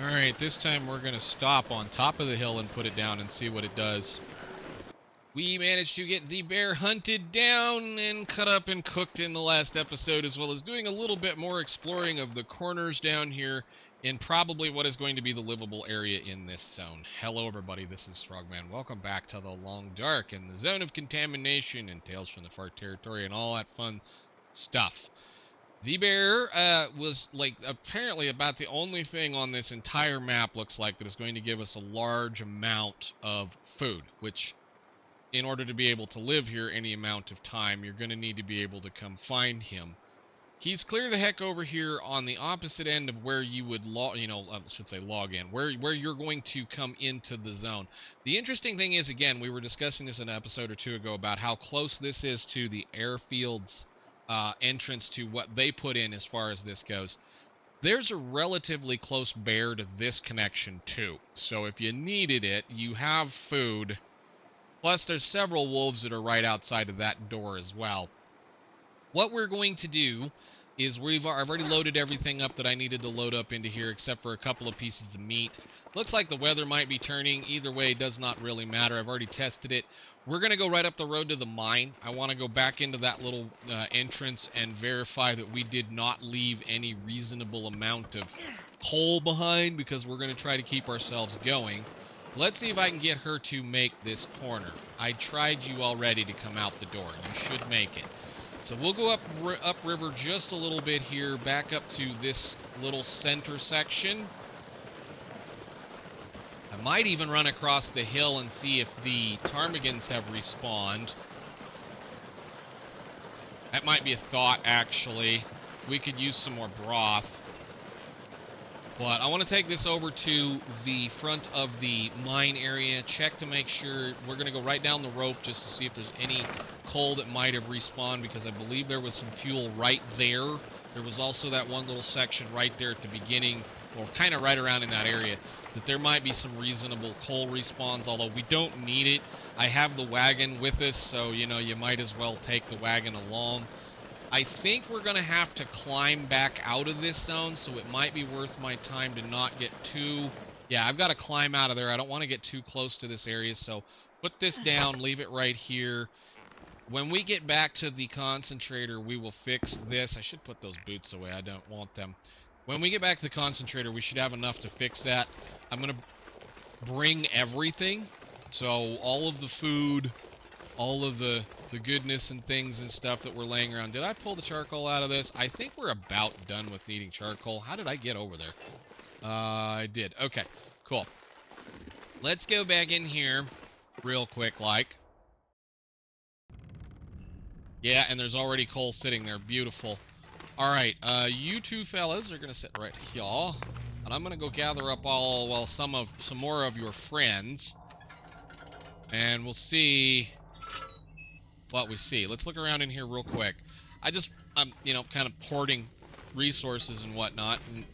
Alright, this time we're going to stop on top of the hill and put it down and see what it does. We managed to get the bear hunted down and cut up and cooked in the last episode, as well as doing a little bit more exploring of the corners down here in probably what is going to be the livable area in this zone. Hello everybody, this is Frogman. Welcome back to the Long Dark and the Zone of Contamination and Tales from the Far Territory and all that fun stuff. The bear was like apparently about the only thing on this entire map, looks like, that is going to give us a large amount of food, which in order to be able to live here any amount of time, you're going to need to be able to come find him. He's clear the heck over here on the opposite end of where you would log in, where you're going to come into the zone. The interesting thing is, again, we were discussing this an episode or two ago about how close this is to the airfields entrance to what they put in as far as this goes. There's a relatively close bear to this connection too. So if you needed it, you have food. Plus, there's several wolves that are right outside of that door as well. What we're going to do is I've already loaded everything up that I needed to load up into here, except for a couple of pieces of meat. Looks like the weather might be turning. Either way, it does not really matter. I've already tested it. We're going to go right up the road to the mine. I want to go back into that little entrance and verify that we did not leave any reasonable amount of coal behind, because we're going to try to keep ourselves going. Let's see if I can get her to make this corner. I tried you already to come out the door. You should make it. So we'll go upriver just a little bit here, back up to this little center section. I might even run across the hill and see if the ptarmigans have respawned. That might be a thought, actually. We could use some more broth. But I want to take this over to the front of the mine area, check to make sure. We're going to go right down the rope just to see if there's any coal that might have respawned, because I believe there was some fuel right there. There was also that one little section right there at the beginning, or kind of right around in that area, that there might be some reasonable coal respawns, although we don't need it. I have the wagon with us, so, you know, you might as well take the wagon along. I think we're going to have to climb back out of this zone, so it might be worth my time to not get too... Yeah, I've got to climb out of there. I don't want to get too close to this area, so put this down, leave it right here. When we get back to the concentrator, we will fix this. I should put those boots away. I don't want them. When we get back to the concentrator, we should have enough to fix that. I'm going to bring everything, so all of the food, all of the goodness and things and stuff that we're laying around. Did I pull the charcoal out of this? I think we're about done with needing charcoal. How did I get over there? I did. Okay, cool. Let's go back in here real quick, like. Yeah, and there's already coal sitting there. Beautiful. All right, you two fellas are gonna sit right here, and I'm gonna go gather up some more of your friends, and we'll see what we see. Let's look around in here real quick. I'm you know, kind of hoarding resources and whatnot, and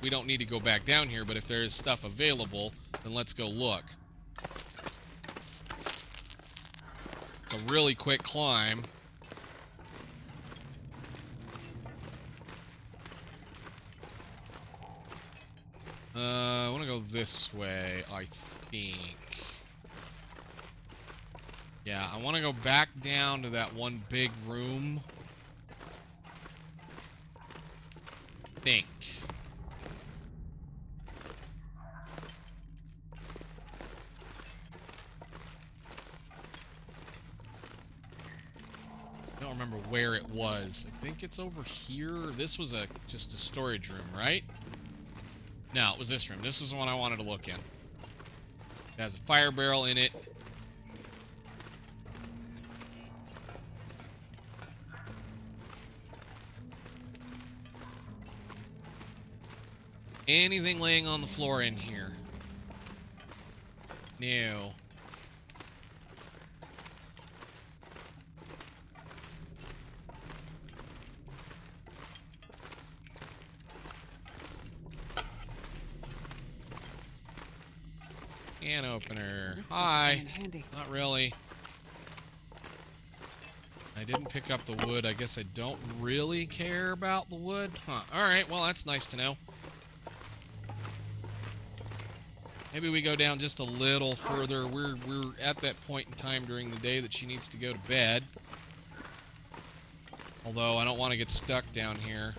we don't need to go back down here, but if there's stuff available, then let's go look. It's a really quick climb. I want to go this way, I think. Yeah, I want to go back down to that one big room. I think. I don't remember where it was. I think it's over here. This was just a storage room, right? No, it was this room. This is the one I wanted to look in. It has a fire barrel in it. Anything laying on the floor in here? No. Can opener. Hi. Not really. I didn't pick up the wood. I guess I don't really care about the wood. Huh. Alright, well, that's nice to know. Maybe we go down just a little further. We're at that point in time during the day that she needs to go to bed. Although I don't want to get stuck down here.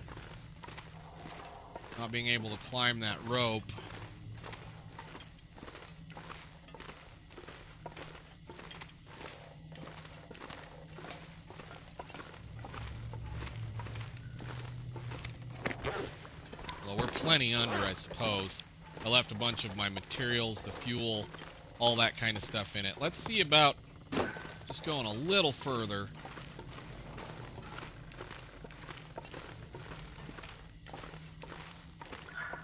Not being able to climb that rope. Well, we're plenty under, I suppose. I left a bunch of my materials, the fuel, all that kind of stuff in it. Let's see about just going a little further.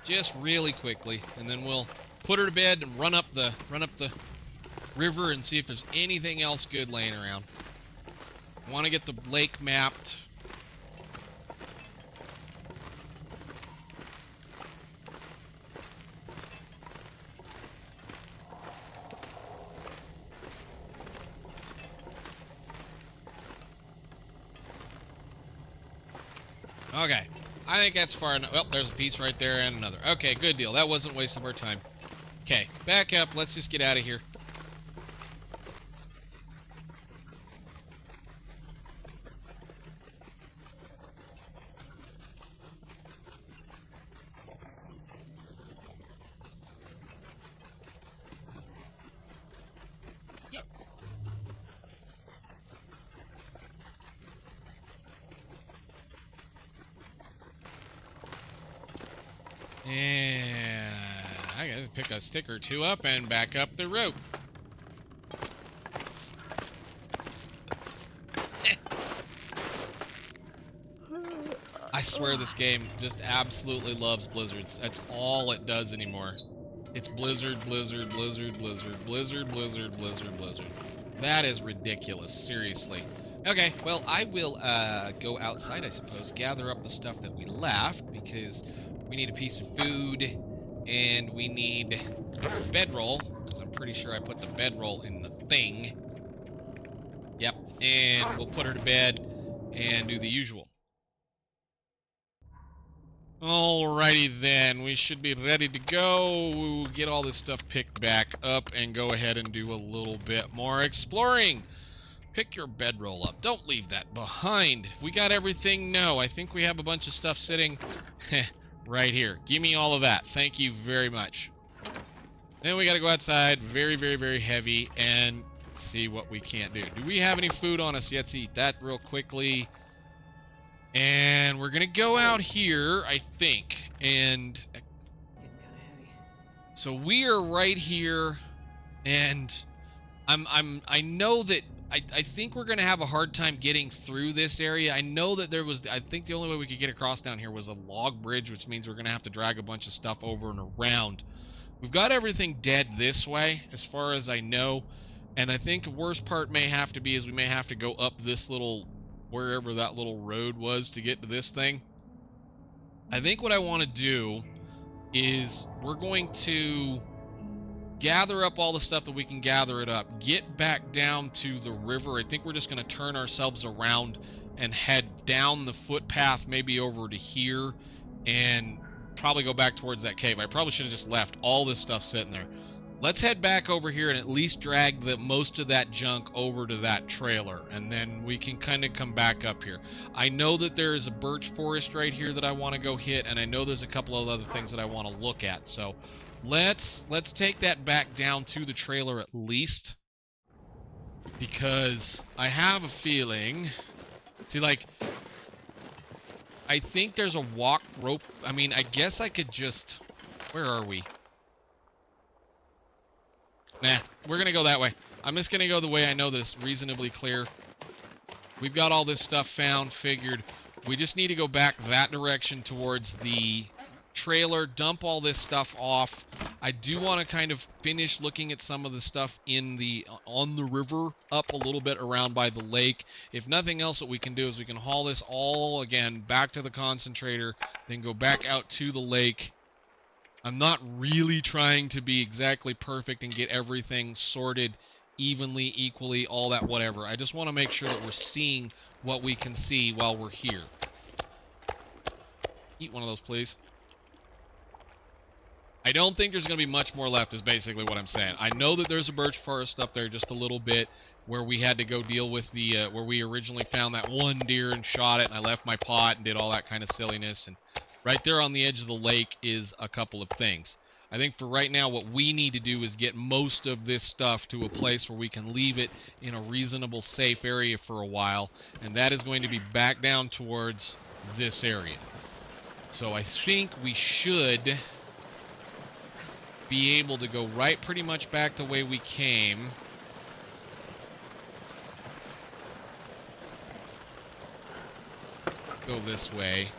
Just really quickly, and then we'll put her to bed and run up the river and see if there's anything else good laying around. I want to get the lake mapped. Okay, I think that's far enough. Well, there's a piece right there and another. Okay, good deal. That wasn't a waste of our time. Okay, back up. Let's just get out of here. Yep. And I gotta pick a stick or two up and back up the rope. I swear this game just absolutely loves blizzards. That's all it does anymore. It's blizzard, blizzard, blizzard, blizzard, blizzard, blizzard, blizzard, blizzard. That is ridiculous, seriously. Okay, well, I will go outside, I suppose, gather up the stuff that we left, because we need a piece of food, and we need bedroll, because I'm pretty sure I put the bedroll in the thing. Yep, and we'll put her to bed and do the usual. Alrighty then, we should be ready to go. We'll get all this stuff picked back up and go ahead and do a little bit more exploring. Pick your bedroll up. Don't leave that behind. We got everything? No, I think we have a bunch of stuff sitting right here. Give me all of that. Thank you very much. Then we got to go outside, very, very, very heavy, and see what we can't do. Do we have any food on us yet? Let's eat that real quickly. And we're gonna go out here, I think, and so we are right here, and I know that I think we're gonna have a hard time getting through this area. I know that I think the only way we could get across down here was a log bridge, which means we're gonna have to drag a bunch of stuff over and around. We've got everything dead this way, as far as I know, and I think the worst part may have to be is we may have to go up this little, wherever that little road was to get to this thing. I think what I want to do is we're going to gather up all the stuff that we can gather it up, get back down to the river. I think we're just going to turn ourselves around and head down the footpath, maybe over to here, and probably go back towards that cave. I probably should have just left all this stuff sitting there. Let's head back over here and at least drag most of that junk over to that trailer, and then we can kind of come back up here. I know that there is a birch forest right here that I want to go hit, and I know there's a couple of other things that I want to look at. So let's take that back down to the trailer at least, because I have a feeling, see, like, I think there's a walk rope. I mean, I guess I could just, where are we? Nah, we're going to go that way. I'm just going to go the way I know this reasonably clear. We've got all this stuff found, figured. We just need to go back that direction towards the trailer, dump all this stuff off. I do want to kind of finish looking at some of the stuff on the river, up a little bit around by the lake. If nothing else, what we can do is we can haul this all, again, back to the concentrator, then go back out to the lake. I'm not really trying to be exactly perfect and get everything sorted evenly, equally, all that whatever. I just want to make sure that we're seeing what we can see while we're here. Eat one of those, please. I don't think there's going to be much more left is basically what I'm saying. I know that there's a birch forest up there just a little bit where we had to go deal with the, where we originally found that one deer and shot it, and I left my pot and did all that kind of silliness. And right there on the edge of the lake is a couple of things. I think for right now what we need to do is get most of this stuff to a place where we can leave it in a reasonable, safe area for a while, and that is going to be back down towards this area. So I think we should be able to go right pretty much back the way we came. Go this way.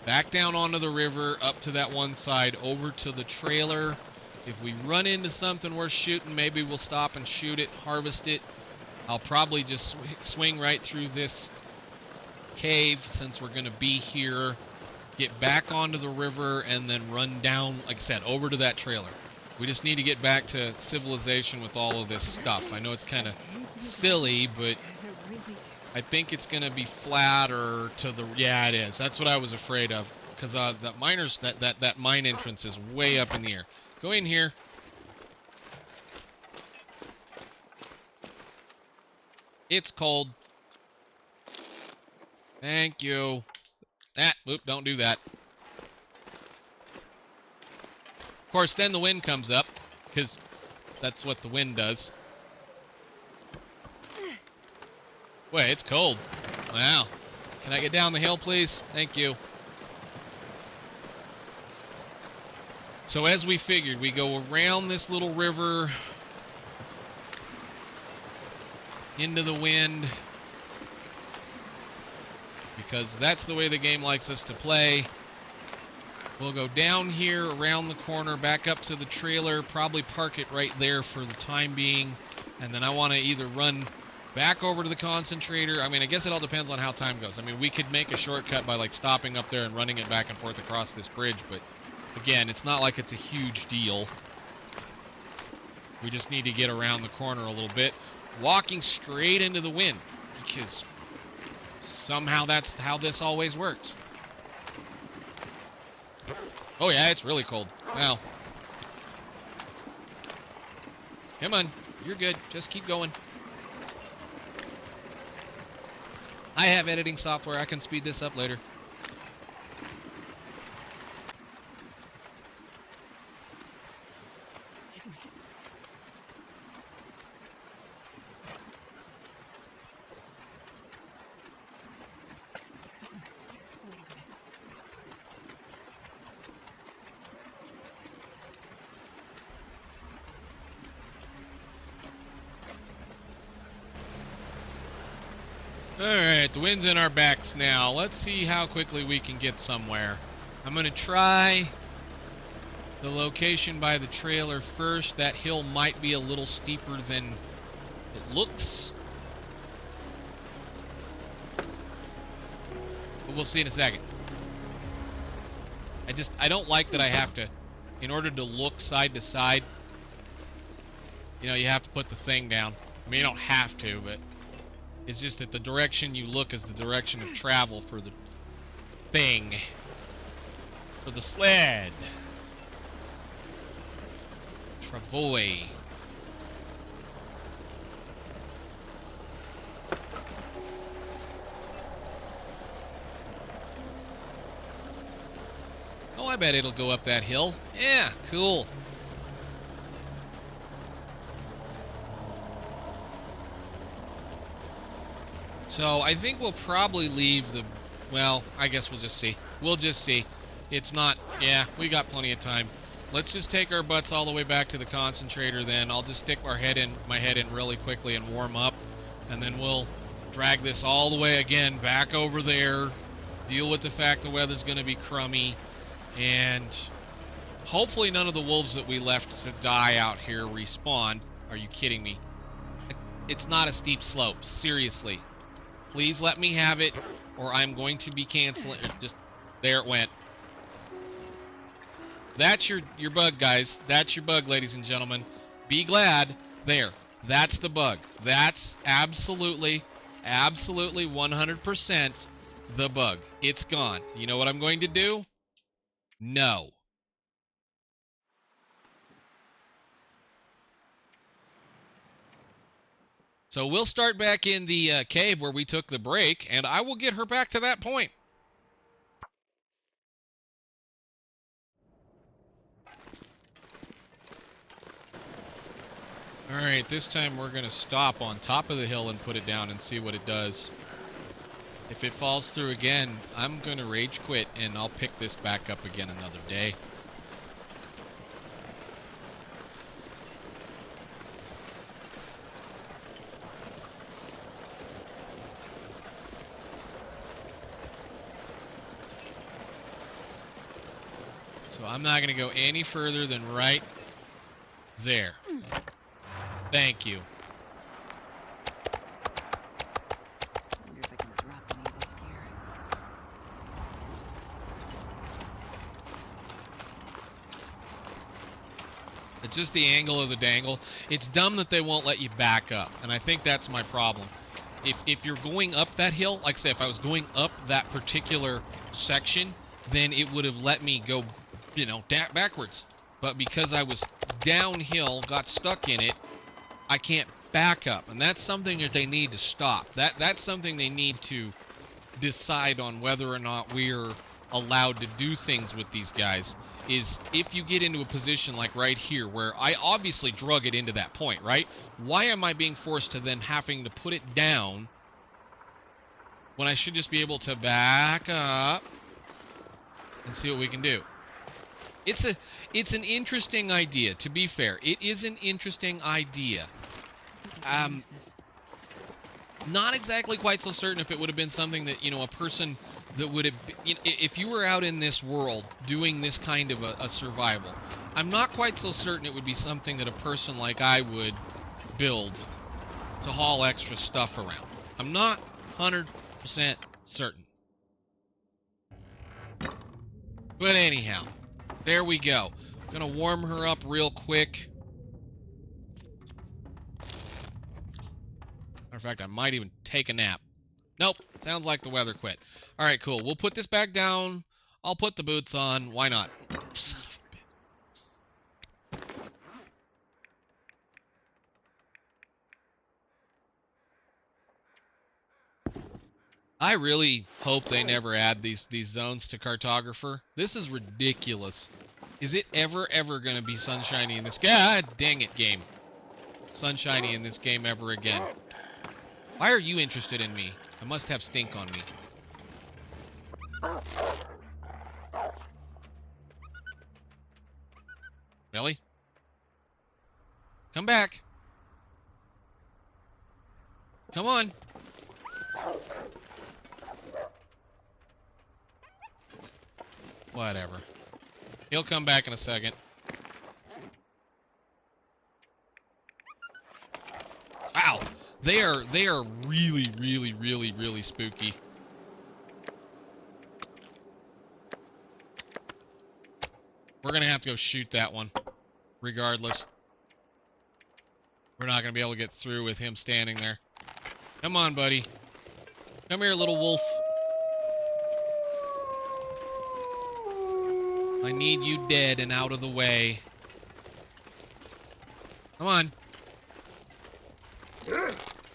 Back down onto the river, up to that one side, over to the trailer. If we run into something worth shooting, maybe we'll stop and shoot it, harvest it. I'll probably just swing right through this cave since we're going to be here. Get back onto the river and then run down, like I said, over to that trailer. We just need to get back to civilization with all of this stuff. I know it's kind of silly, but I think it's going to be flat or to the... Yeah, it is. That's what I was afraid of. Because that miners, that mine entrance is way up in the air. Go in here. It's cold. Thank you. Oop, don't do that. Of course, then the wind comes up, because that's what the wind does. Wait, it's cold. Wow. Can I get down the hill, please? Thank you. So as we figured, we go around this little river into the wind, because that's the way the game likes us to play. We'll go down here, around the corner, back up to the trailer, probably park it right there for the time being, and then I want to either run back over to the concentrator. I mean, I guess it all depends on how time goes. I mean, we could make a shortcut by, like, stopping up there and running it back and forth across this bridge, but, again, it's not like it's a huge deal. We just need to get around the corner a little bit, walking straight into the wind, because somehow that's how this always works. Oh yeah, it's really cold. Wow. Come on, you're good. Just keep going. I have editing software. I can speed this up later. Alright, the wind's in our backs now. Let's see how quickly we can get somewhere. I'm going to try the location by the trailer first. That hill might be a little steeper than it looks, but we'll see in a second. I don't like that I have to, in order to look side to side, you know, you have to put the thing down. I mean, you don't have to, but it's just that the direction you look is the direction of travel for the thing. For the sled. Travoy. Oh, I bet it'll go up that hill. Yeah, cool. So I think we'll probably leave the, well, I guess we'll just see. We'll just see. It's not, yeah, we got plenty of time. Let's just take our butts all the way back to the concentrator then. I'll just stick my head in really quickly and warm up. And then we'll drag this all the way again back over there. Deal with the fact the weather's going to be crummy. And hopefully none of the wolves that we left to die out here respawn. Are you kidding me? It's not a steep slope. Seriously. Please let me have it, or I'm going to be canceling. Just there it went. That's your bug, guys. That's your bug, ladies and gentlemen. Be glad. There. That's the bug. That's absolutely 100% the bug. It's gone. You know what I'm going to do? No. So we'll start back in the cave where we took the break, and I will get her back to that point. Alright, this time we're going to stop on top of the hill and put it down and see what it does. If it falls through again, I'm going to rage quit, and I'll pick this back up again another day. So I'm not going to go any further than right there. Thank you. I wonder if I can drop any of this gear. It's just the angle of the dangle. It's dumb that they won't let you back up, and I think that's my problem. If you're going up that hill, like I said, if I was going up that particular section, then it would have let me go, you know, backwards. But because I was downhill, got stuck in it, I can't back up, and that's something that they need to stop. That's something they need to decide on whether or not we're allowed to do things with these guys. Is if you get into a position like right here, where I obviously drug it into that point, right? Why am I being forced to then having to put it down when I should just be able to back up and see what we can do? It's an interesting idea, to be fair. It is an interesting idea. Not exactly quite so certain if it would have been something that, you know, a person that would have, if you were out in this world doing this kind of a survival, I'm not quite so certain it would be something that a person like I would build to haul extra stuff around. I'm not 100% certain. But anyhow, there we go. Gonna warm her up real quick. Matter of fact, I might even take a nap. Nope, sounds like the weather quit. All right, cool. We'll put this back down. I'll put the boots on. Why not? Son of a bitch. I really hope they never add these zones to cartographer. This is ridiculous. Is it ever going to be sunshiny in this game? God dang it, game. Sunshiny in this game ever again. Why are you interested in me? I must have stink on me. Really? Come back. Come on. Whatever. He'll come back in a second. Wow. They are really spooky. We're gonna have to go shoot that one, regardless. We're not gonna be able to get through with him standing there. Come on, buddy. Come here, little wolf. I need you dead and out of the way. Come on.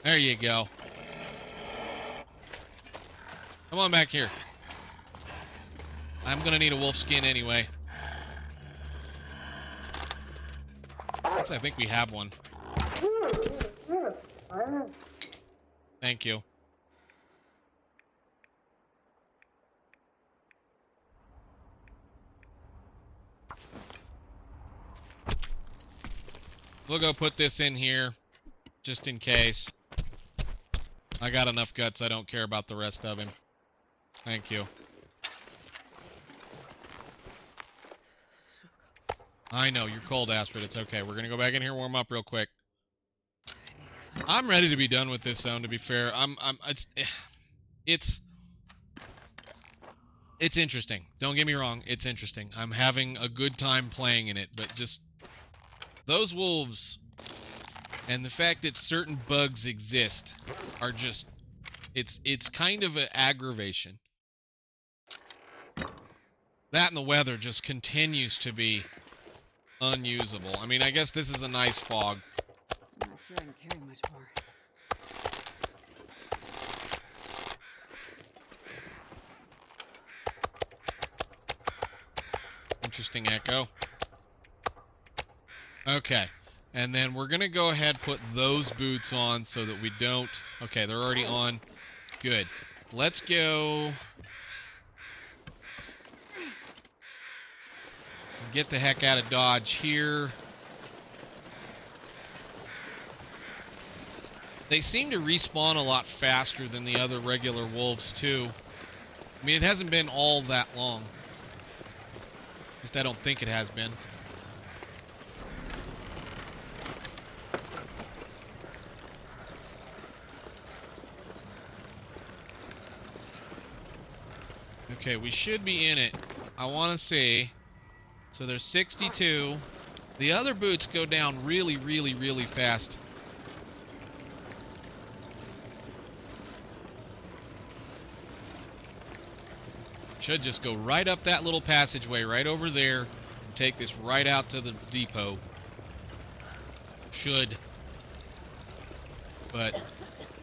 There you go. Come on back here. I'm gonna need a wolf skin anyway. Actually, I think we have one. Thank you. We'll go put this in here, just in case. I got enough guts, I don't care about the rest of him. Thank you. I know, you're cold, Astrid. It's okay. We're gonna go back in here, warm up real quick. I'm ready to be done with this zone, to be fair. It's interesting. Don't get me wrong, it's interesting. I'm having a good time playing in it, but just those wolves and the fact that certain bugs exist are just, it's kind of an aggravation. That and the weather just continues to be unusable. I mean, I guess this is a nice fog. I'm not sure I can carry much more. interesting echo. Okay. And then we're going to go ahead and put those boots on so that we don't... Okay, they're already on. Good. Let's go... Get the heck out of Dodge here. They seem to respawn a lot faster than the other regular wolves, too. I mean, it hasn't been all that long. At least I don't think it has been. Okay, we should be in it. I want to see. So there's 62. The other boots go down really, really, really fast. Should just go right up that little passageway right over there and take this right out to the depot. Should. But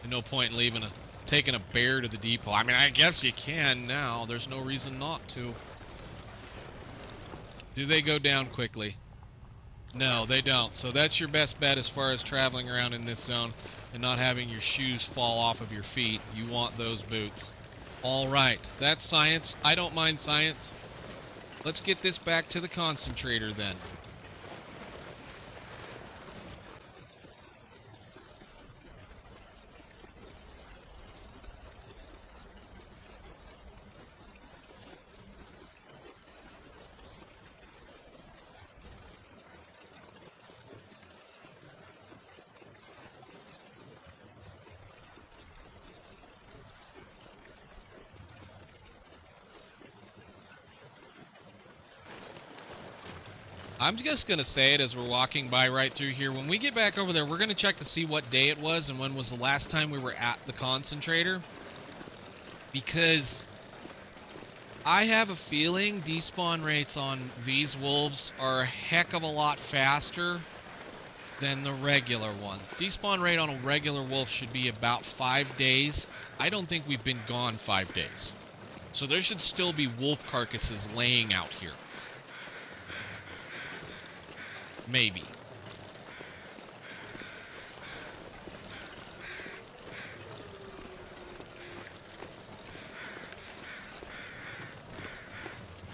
no point in taking a bear to the depot. I mean, I guess you can now. There's no reason not to. Do they go down quickly? No, they don't. So that's your best bet as far as traveling around in this zone and not having your shoes fall off of your feet. You want those boots. All right, that's science. I don't mind science. Let's get this back to the concentrator then. I'm just going to say it as we're walking by right through here. When we get back over there, we're going to check to see what day it was and when was the last time we were at the concentrator. Because I have a feeling despawn rates on these wolves are a heck of a lot faster than the regular ones. Despawn rate on a regular wolf should be about 5 days. I don't think we've been gone 5 days. So there should still be wolf carcasses laying out here. Maybe.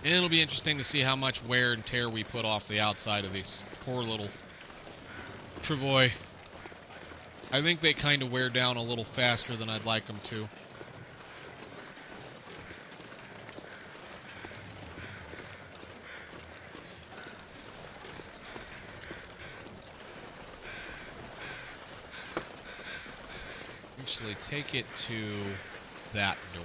And it'll be interesting to see how much wear and tear we put off the outside of these poor little travois. I think they kind of wear down a little faster than I'd like them to. Actually, take it to that door.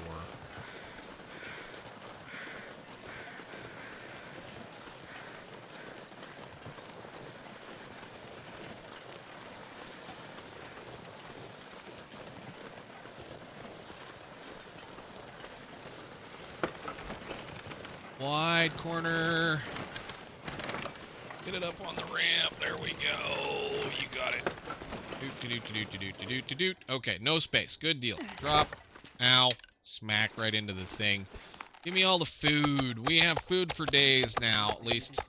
Wide corner. Get it up on the ramp. There we go. You got it. Okay, no space. Good deal. Drop. Ow. Smack right into the thing. Give me all the food. We have food for days now, at least.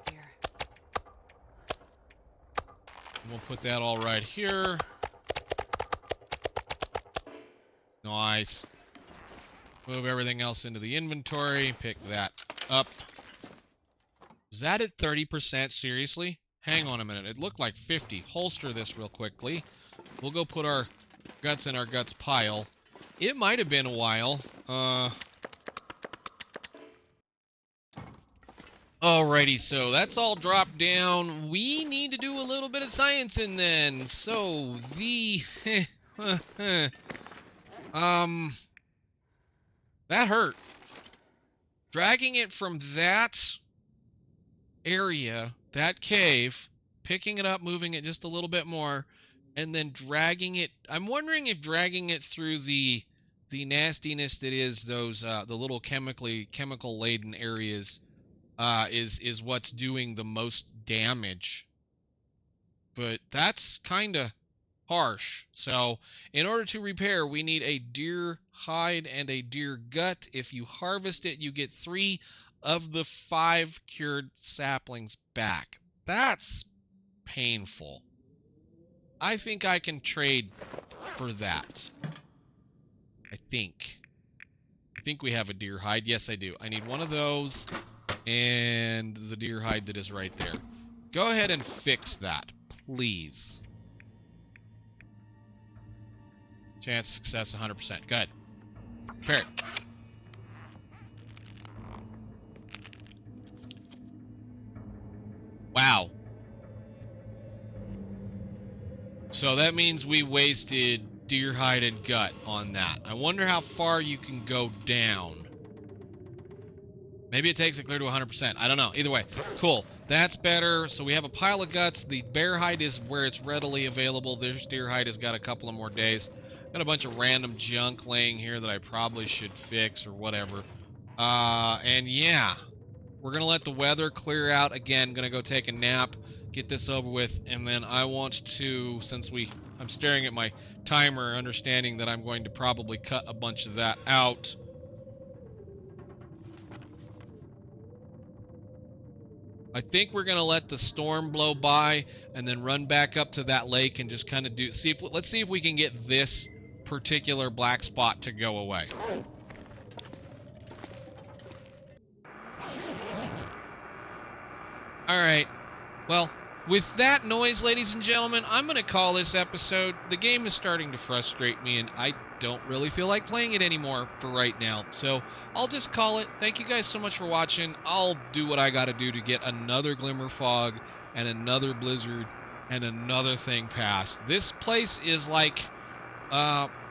We'll put that all right here. Nice. Move everything else into the inventory. Pick that up. Was that at 30%? Seriously? Hang on a minute. It looked like 50. Holster this real quickly. We'll go put our guts in our guts pile. It might have been a while. Alrighty, so that's all dropped down. We need to do a little bit of science in then. So the that hurt. Dragging it from that area, that cave, picking it up, moving it just a little bit more, and then dragging it. I'm wondering if dragging it through the nastiness that is those the little chemical laden areas is what's doing the most damage. But that's kind of harsh. So in order to repair, we need a deer hide and a deer gut. If you harvest it, you get 3 of the 5 cured saplings back. That's painful. I think I can trade for that. I think we have a deer hide. Yes, I do. I need one of those and the deer hide that is right there. Go ahead and fix that, please. Chance of success 100%. Good. Prepare it. Wow. So that means we wasted deer hide and gut on that. I wonder how far you can go down. Maybe it takes it clear to 100%. I don't know. Either way, cool. That's better. So we have a pile of guts. The bear hide is where it's readily available. This deer hide has got a couple of more days. Got a bunch of random junk laying here that I probably should fix or whatever. And yeah, we're going to let the weather clear out. Again, going to go take a nap, get this over with, and then I want to, since I'm staring at my timer, understanding that I'm going to probably cut a bunch of that out. I think we're going to let the storm blow by and then run back up to that lake and just kind of let's see if we can get this particular black spot to go away. All right. Well, with that noise, ladies and gentlemen, I'm going to call this episode. The game is starting to frustrate me, and I don't really feel like playing it anymore for right now. So I'll just call it. Thank you guys so much for watching. I'll do what I got to do to get another glimmer fog and another blizzard and another thing passed. This place is like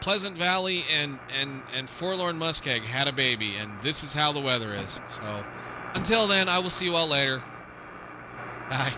Pleasant Valley and Forlorn Muskeg had a baby, and this is how the weather is. So until then, I will see you all later. Bye.